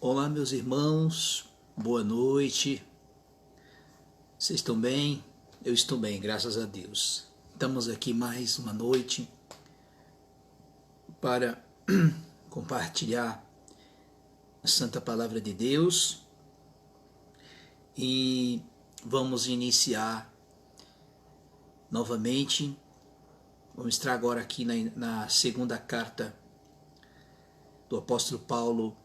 Olá, meus irmãos, boa noite. Vocês estão bem? Eu estou bem, graças a Deus. Estamos aqui mais uma noite para compartilhar a Santa Palavra de Deus e vamos iniciar novamente. Vamos entrar agora aqui na segunda carta do apóstolo Paulo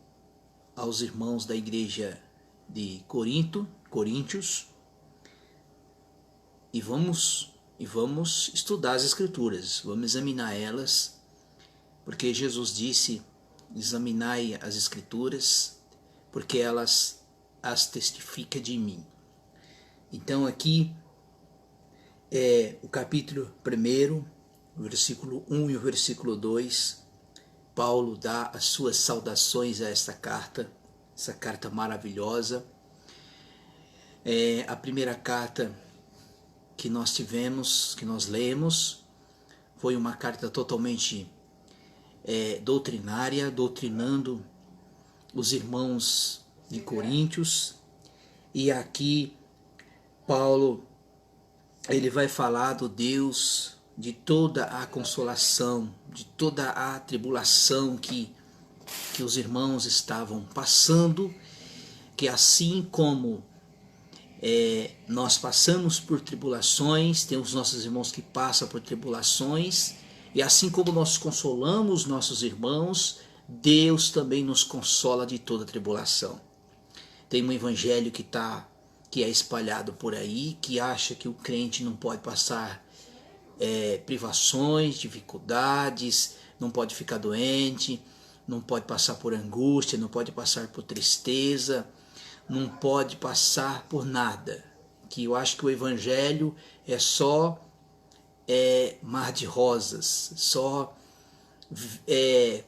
aos irmãos da igreja de Coríntios, e vamos estudar as escrituras, vamos examinar elas, porque Jesus disse: examinai as escrituras, porque elas as testificam de mim. Então aqui é o capítulo 1, o versículo 1 e o versículo 2, Paulo dá as suas saudações a essa carta maravilhosa. A primeira carta que nós tivemos, que nós lemos, foi uma carta totalmente doutrinária, doutrinando os irmãos de Coríntios. E aqui Paulo ele vai falar do Deus de toda a consolação, de toda a tribulação que os irmãos estavam passando, que assim como nós passamos por tribulações, temos nossos irmãos que passam por tribulações, e assim como nós consolamos nossos irmãos, Deus também nos consola de toda tribulação. Tem um evangelho que é espalhado por aí, que acha que o crente não pode passar privações, dificuldades, não pode ficar doente, não pode passar por angústia, não pode passar por tristeza, não pode passar por nada. Que eu acho que o evangelho é só mar de rosas, só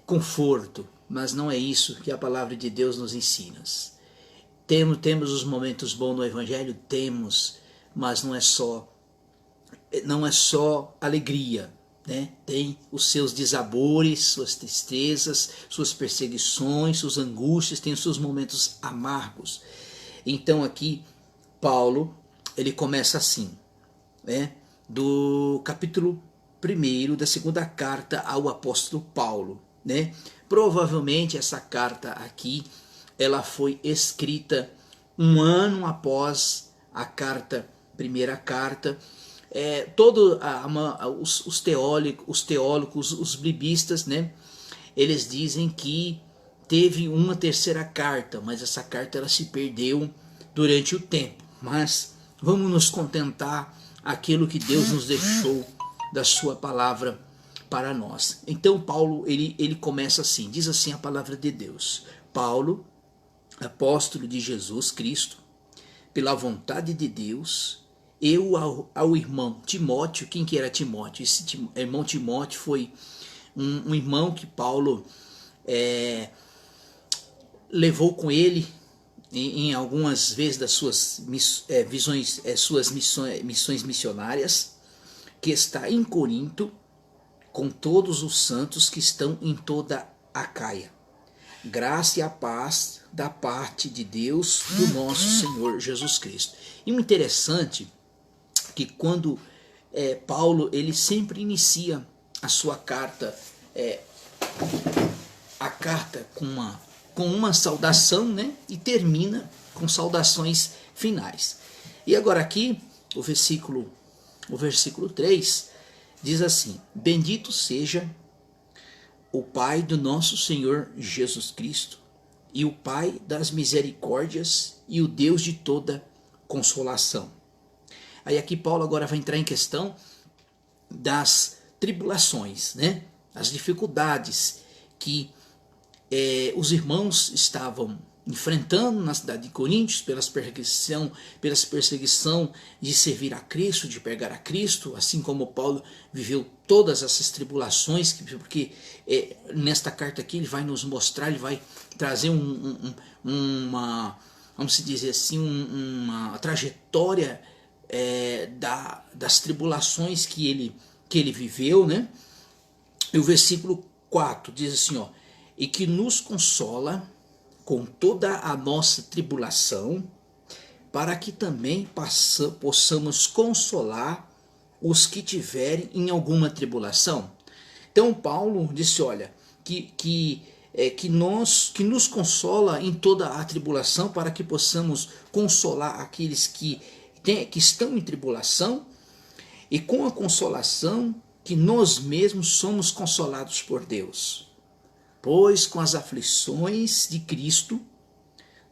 conforto, mas não é isso que a palavra de Deus nos ensina. Temos os momentos bons no evangelho? Temos, mas não é só alegria, né? Tem os seus desabores, suas tristezas, suas perseguições, suas angústias, tem os seus momentos amargos. Então aqui Paulo ele começa assim, né? Do capítulo 1 da segunda carta ao apóstolo Paulo, né? Provavelmente essa carta aqui ela foi escrita um ano após a primeira carta. Os teólogos, os biblistas, né, eles dizem que teve uma terceira carta, mas essa carta ela se perdeu durante o tempo. Mas vamos nos contentar aquilo que Deus nos deixou da sua palavra para nós. Então Paulo ele começa assim, diz assim a palavra de Deus: Paulo, apóstolo de Jesus Cristo, pela vontade de Deus, eu ao irmão Timóteo. Quem que era Timóteo? Esse irmão Timóteo foi um irmão que Paulo levou com ele em algumas vezes das suas missões missionárias, que está em Corinto com todos os santos que estão em toda a Acaia. Graça e a paz da parte de Deus, do nosso Senhor Jesus Cristo. E o interessante que quando Paulo ele sempre inicia a sua carta, a carta com uma saudação, né, e termina com saudações finais. E agora aqui o versículo 3 diz assim: bendito seja o Pai do nosso Senhor Jesus Cristo, e o Pai das misericórdias, e o Deus de toda consolação. Aí aqui Paulo agora vai entrar em questão das tribulações, né? As dificuldades que os irmãos estavam enfrentando na cidade de Coríntios, pelas perseguição de servir a Cristo, de pregar a Cristo, assim como Paulo viveu todas essas tribulações, porque nesta carta aqui ele vai nos mostrar, ele vai trazer uma, vamos dizer assim, uma trajetória das tribulações que ele viveu, né? E o versículo 4 diz assim, ó: e que nos consola com toda a nossa tribulação, para que também possamos consolar os que tiverem em alguma tribulação. Então Paulo disse, olha, que nos consola em toda a tribulação, para que possamos consolar aqueles que estão em tribulação, e com a consolação que nós mesmos somos consolados por Deus. Pois com as aflições de Cristo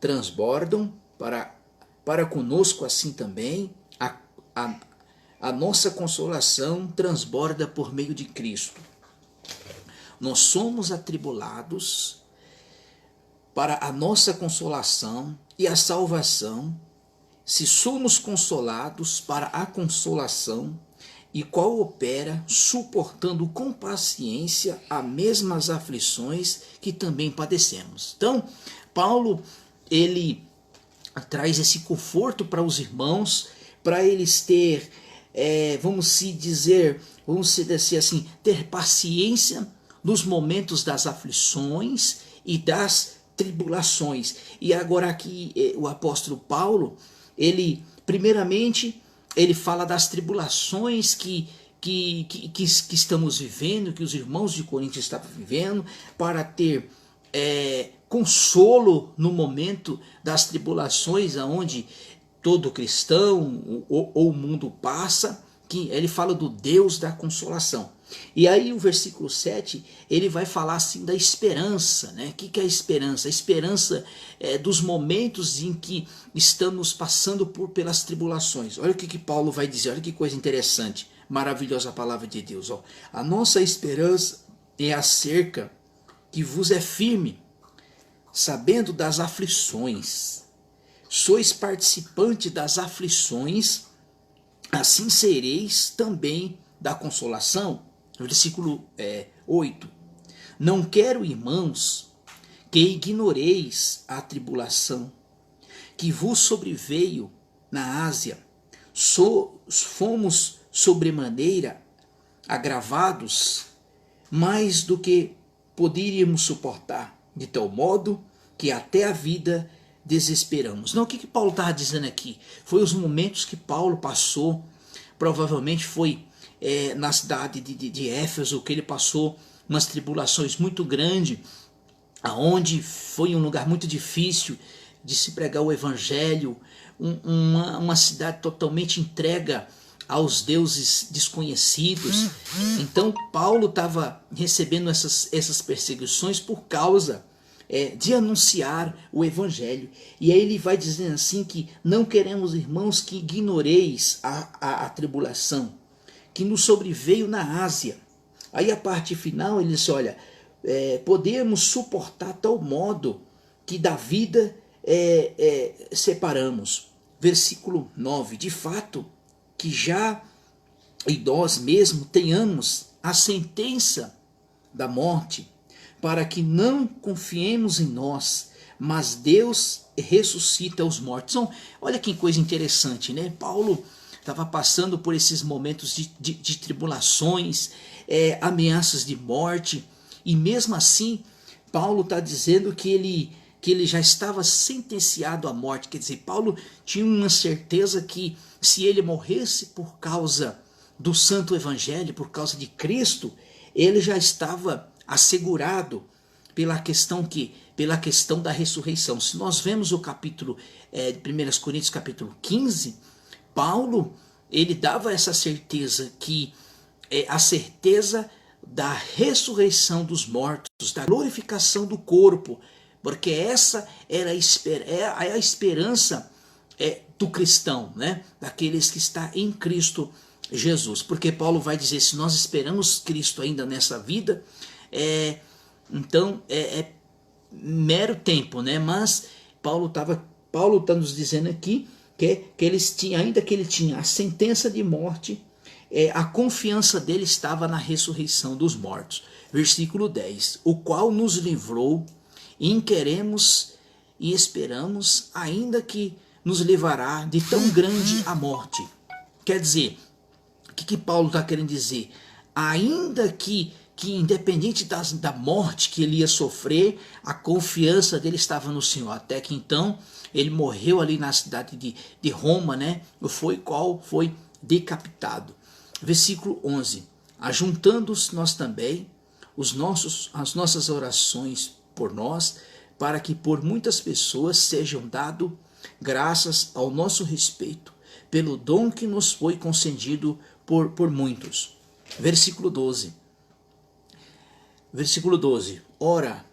transbordam para conosco assim também a nossa consolação transborda por meio de Cristo. Nós somos atribulados para a nossa consolação e a salvação, se somos consolados para a consolação, e qual opera suportando com paciência as mesmas aflições que também padecemos. Então, Paulo, ele traz esse conforto para os irmãos, para eles ter, vamos dizer assim, ter paciência nos momentos das aflições e das tribulações. E agora aqui o apóstolo Paulo, ele primeiramente ele fala das tribulações que estamos vivendo, que os irmãos de Corinto estavam vivendo, para ter consolo no momento das tribulações, aonde todo cristão ou o mundo passa, que ele fala do Deus da consolação. E aí o versículo 7, ele vai falar assim da esperança, né? O que é a esperança? A esperança é dos momentos em que estamos passando pelas tribulações. Olha o que Paulo vai dizer, olha que coisa interessante, maravilhosa a palavra de Deus. Ó. A nossa esperança é acerca que vos é firme, sabendo das aflições. Sois participante das aflições, assim sereis também da consolação. Versículo 8. Não quero, irmãos, que ignoreis a tribulação que vos sobreveio na Ásia. Fomos sobremaneira agravados, mais do que poderíamos suportar, de tal modo que até a vida desesperamos. Não, o que Paulo estava dizendo aqui? Foi os momentos que Paulo passou, provavelmente foi na cidade de Éfeso, que ele passou umas tribulações muito grandes, aonde foi um lugar muito difícil de se pregar o evangelho, uma cidade totalmente entrega aos deuses desconhecidos. Então Paulo estava recebendo essas perseguições por causa de anunciar o evangelho. E aí ele vai dizendo assim que não queremos, irmãos, que ignoreis a tribulação que nos sobreveio na Ásia. Aí a parte final ele diz, olha, podemos suportar tal modo que da vida separamos. Versículo 9, de fato que já e nós mesmo tenhamos a sentença da morte, para que não confiemos em nós, mas Deus ressuscita os mortos. Então, olha que coisa interessante, né? Paulo estava passando por esses momentos de tribulações, ameaças de morte, e mesmo assim Paulo está dizendo que ele já estava sentenciado à morte. Quer dizer, Paulo tinha uma certeza que se ele morresse por causa do santo evangelho, por causa de Cristo, ele já estava assegurado pela questão da ressurreição. Se nós vemos o capítulo de 1 Coríntios capítulo 15, Paulo, ele dava essa certeza, que a certeza da ressurreição dos mortos, da glorificação do corpo, porque essa era a esperança do cristão, né? Daqueles que está em Cristo Jesus. Porque Paulo vai dizer, se nós esperamos Cristo ainda nessa vida, então é mero tempo, né? Mas Paulo está nos dizendo aqui que ainda que ele tinha a sentença de morte, a confiança dele estava na ressurreição dos mortos. Versículo 10, o qual nos livrou, e queremos e esperamos, ainda que nos levará de tão grande a morte. Quer dizer, o que Paulo está querendo dizer? Ainda que que independente da morte que ele ia sofrer, a confiança dele estava no Senhor. Até que então ele morreu ali na cidade de Roma, né? Foi decapitado. Versículo 11. Ajuntando-os nós também as nossas orações por nós, para que por muitas pessoas sejam dado graças ao nosso respeito, pelo dom que nos foi concedido por muitos. Versículo 12. Versículo 12. Ora,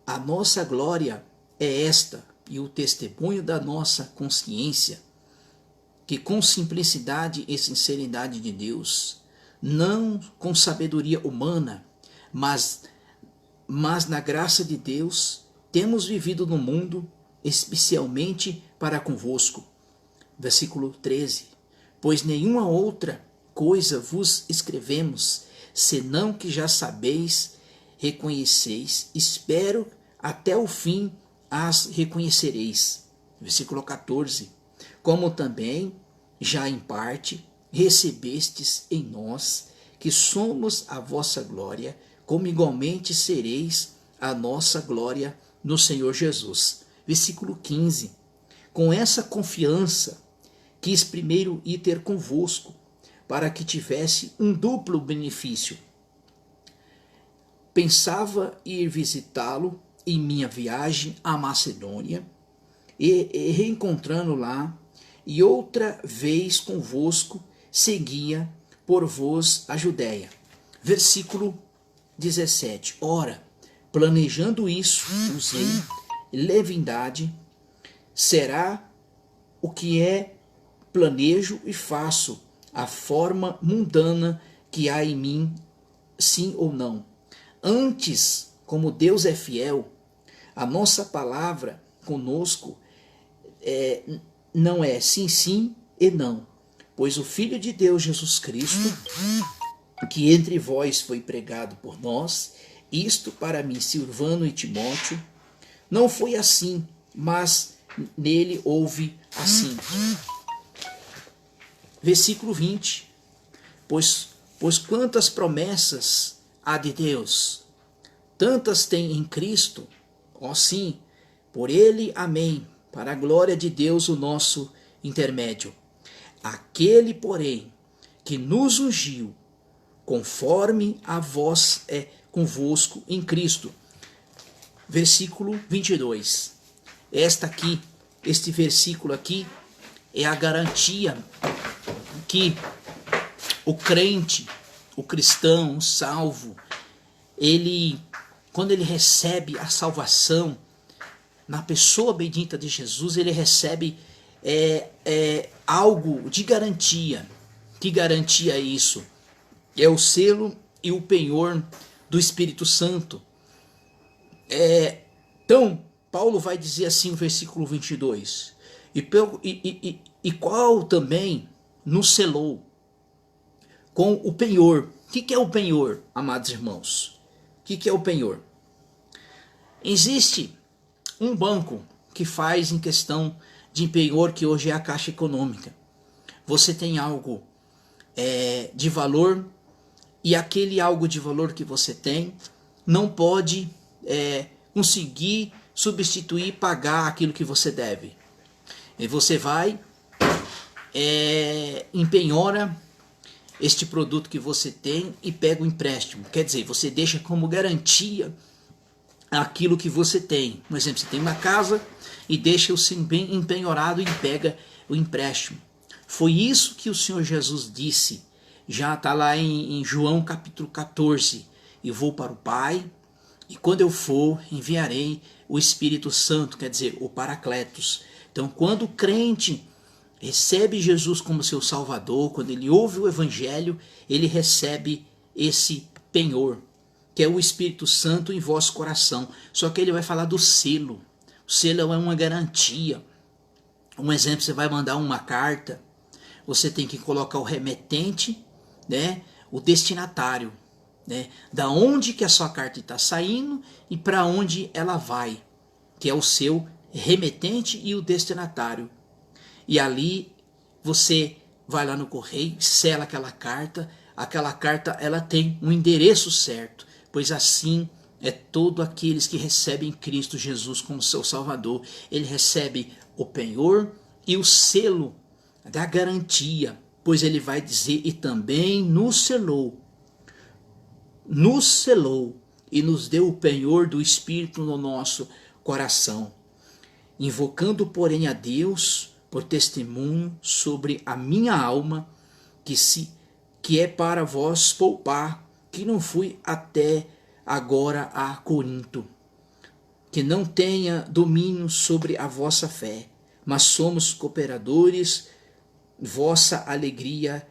a nossa glória é esta, e o testemunho da nossa consciência, que com simplicidade e sinceridade de Deus, não com sabedoria humana, mas na graça de Deus, temos vivido no mundo, especialmente para convosco. Versículo 13. Pois nenhuma outra coisa vos escrevemos, senão que já sabeis, reconheceis, espero até o fim as reconhecereis. Versículo 14. Como também, já em parte, recebestes em nós, que somos a vossa glória, como igualmente sereis a nossa glória no Senhor Jesus. Versículo 15. Com essa confiança, quis primeiro ir ter convosco, para que tivesse um duplo benefício. Pensava ir visitá-lo em minha viagem à Macedônia, e reencontrando lá, e outra vez convosco, seguia por vos a Judéia. Versículo 17. Ora, planejando isso, usei leviandade, será o que é planejo e faço, a forma mundana que há em mim, sim ou não. Antes, como Deus é fiel, a nossa palavra conosco não é sim, sim e não. Pois o Filho de Deus, Jesus Cristo, que entre vós foi pregado por nós, isto para mim, Silvano e Timóteo, não foi assim, mas nele houve assim. Versículo 20. Pois quantas promessas há de Deus, tantas tem em Cristo, ó sim, por ele, amém, para a glória de Deus o nosso intermédio. Aquele, porém, que nos ungiu, conforme a vós é convosco em Cristo. Versículo 22. Este versículo aqui é a garantia que o crente, o cristão, o salvo, quando ele recebe a salvação na pessoa bendita de Jesus, ele recebe algo de garantia. Que garantia é isso? É o selo e o penhor do Espírito Santo. Então, Paulo vai dizer assim no versículo 22, e qual também nos selou com o penhor. O que é o penhor, amados irmãos? O que é o penhor? Existe um banco que faz em questão de penhor, que hoje é a Caixa Econômica. Você tem algo de valor, e aquele algo de valor que você tem não pode conseguir substituir, pagar aquilo que você deve. E você vai, empenhora este produto que você tem e pega o empréstimo. Quer dizer, você deixa como garantia aquilo que você tem. Por exemplo, você tem uma casa e deixa o seu bem empenhorado e pega o empréstimo. Foi isso que o Senhor Jesus disse. Já está lá em João capítulo 14. Eu vou para o Pai, e quando eu for, enviarei o Espírito Santo, quer dizer, o Paracletos. Então, quando o crente recebe Jesus como seu Salvador, quando ele ouve o Evangelho, ele recebe esse penhor, que é o Espírito Santo em vosso coração. Só que ele vai falar do selo. O selo é uma garantia. Um exemplo, você vai mandar uma carta, você tem que colocar o remetente, né, o destinatário, né, da onde que a sua carta está saindo e para onde ela vai, que é o seu remetente e o destinatário. E ali você vai lá no correio, sela aquela carta ela tem um endereço certo. pois assim é todo aqueles que recebem Cristo Jesus como seu Salvador. Ele recebe o penhor e o selo da garantia, pois ele vai dizer, e também nos selou e nos deu o penhor do Espírito no nosso coração. Invocando, porém, a Deus por testemunho sobre a minha alma, que é para vós poupar, que não fui até agora a Corinto, que não tenha domínio sobre a vossa fé, mas somos cooperadores, vossa alegria,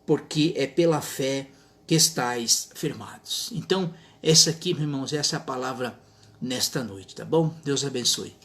porque é pela fé que estáis firmados. Então, essa aqui, meus irmãos, essa é a palavra nesta noite, tá bom? Deus abençoe.